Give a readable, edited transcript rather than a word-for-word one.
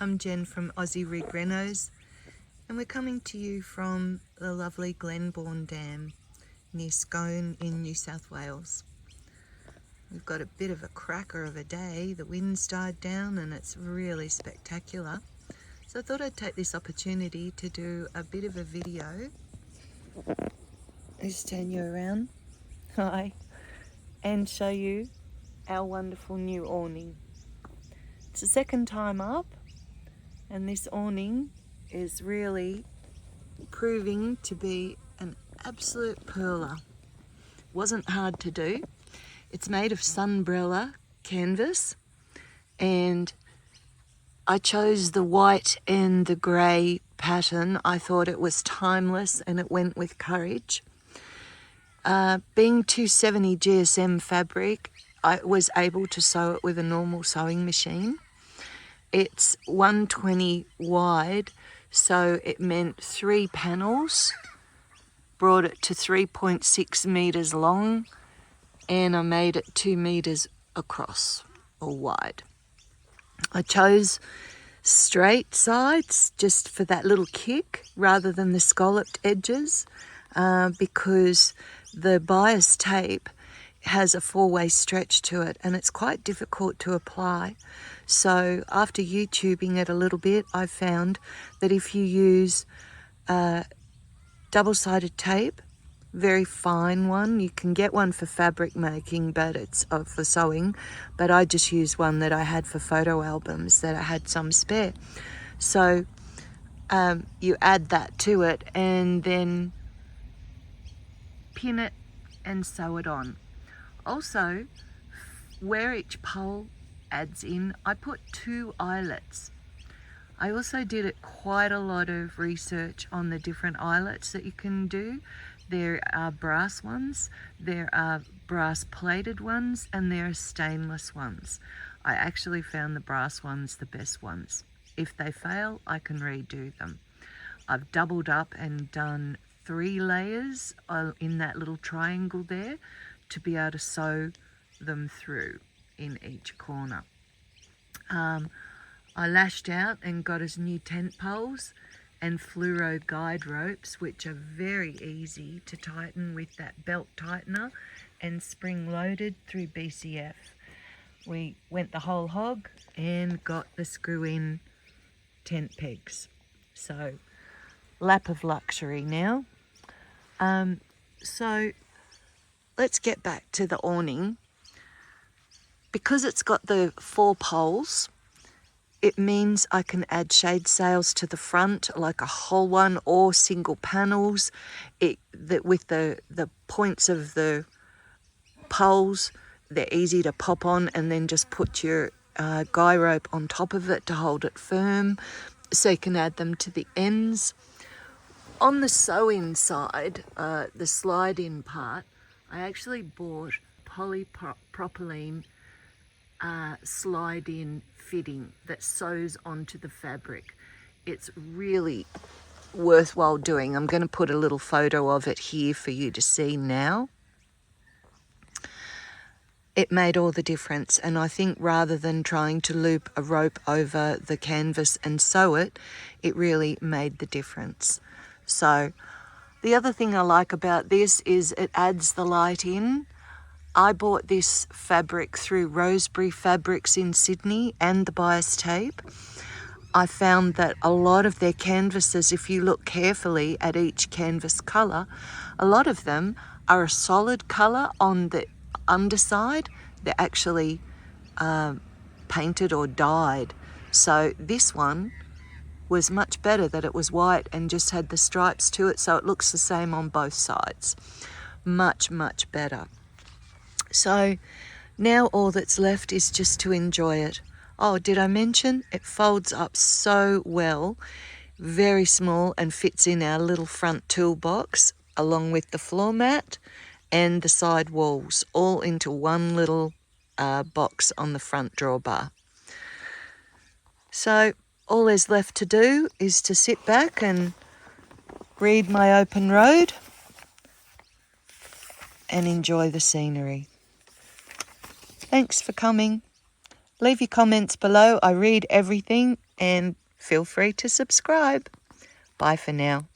I'm Jen from Aussie-Rig-Renos, and we're coming to you from the lovely Glenbawn Dam near Scone in New South Wales. We've got a bit of a cracker of a day. The wind's died down and it's really spectacular. So I thought I'd take this opportunity to do a bit of a video. Just turn you around. Hi. And show you our wonderful new awning. It's the second time up, and this awning is really proving to be an absolute pearler. Wasn't hard to do. It's made of Sunbrella canvas, and I chose the white and the grey pattern. I thought it was timeless and it went with courage. Being 270 GSM fabric, I was able to sew it with a normal sewing machine. It's 120 wide, so it meant 3 panels, brought it to 3.6 meters long, and I made it 2 meters across or wide. I chose straight sides just for that little kick rather than the scalloped edges, because the bias tape has a 4-way stretch to it and it's quite difficult to apply. So after YouTubing it a little bit, I found that if you use double-sided tape, very fine one, you can get one for fabric making, but it's for sewing, but I just used one that I had for photo albums that I had some spare. So you add that to it and then pin it and sew it on. Also, where each pole adds in, I put 2 eyelets. I also did quite a lot of research on the different eyelets that you can do. There are brass ones, there are brass plated ones, and there are stainless ones. I actually found the brass ones the best ones. If they fail, I can redo them. I've doubled up and done 3 layers in that little triangle there to be able to sew them through in each corner. I lashed out and got us new tent poles and fluoro guide ropes, which are very easy to tighten with that belt tightener and spring loaded through BCF. We went the whole hog and got the screw in tent pegs. So lap of luxury now. So let's get back to the awning. Because it's got the 4 poles, it means I can add shade sails to the front, like a whole one, or single panels. With the points of the poles, they're easy to pop on, and then just put your guy rope on top of it to hold it firm, so you can add them to the ends. On the sew-in side, the slide-in part, I actually bought polypropylene slide-in fitting that sews onto the fabric. It's really worthwhile doing. I'm going to put a little photo of it here for you to see now. It made all the difference, and I think rather than trying to loop a rope over the canvas and sew it, it really made the difference. So the other thing I like about this is it adds the light in. I bought this fabric through Roseberry Fabrics in Sydney and the bias tape. I found that a lot of their canvases, if you look carefully at each canvas colour, a lot of them are a solid colour on the underside. They're actually painted or dyed. So this one was much better, that it was white and just had the stripes to it, so it looks the same on both sides. Much, much better. So now all that's left is just to enjoy it. Oh, did I mention it folds up so well, very small, and fits in our little front toolbox along with the floor mat and the side walls, all into one little box on the front drawbar. So all there's left to do is to sit back and read my open road and enjoy the scenery. Thanks for coming. Leave your comments below. I read everything and feel free to subscribe. Bye for now.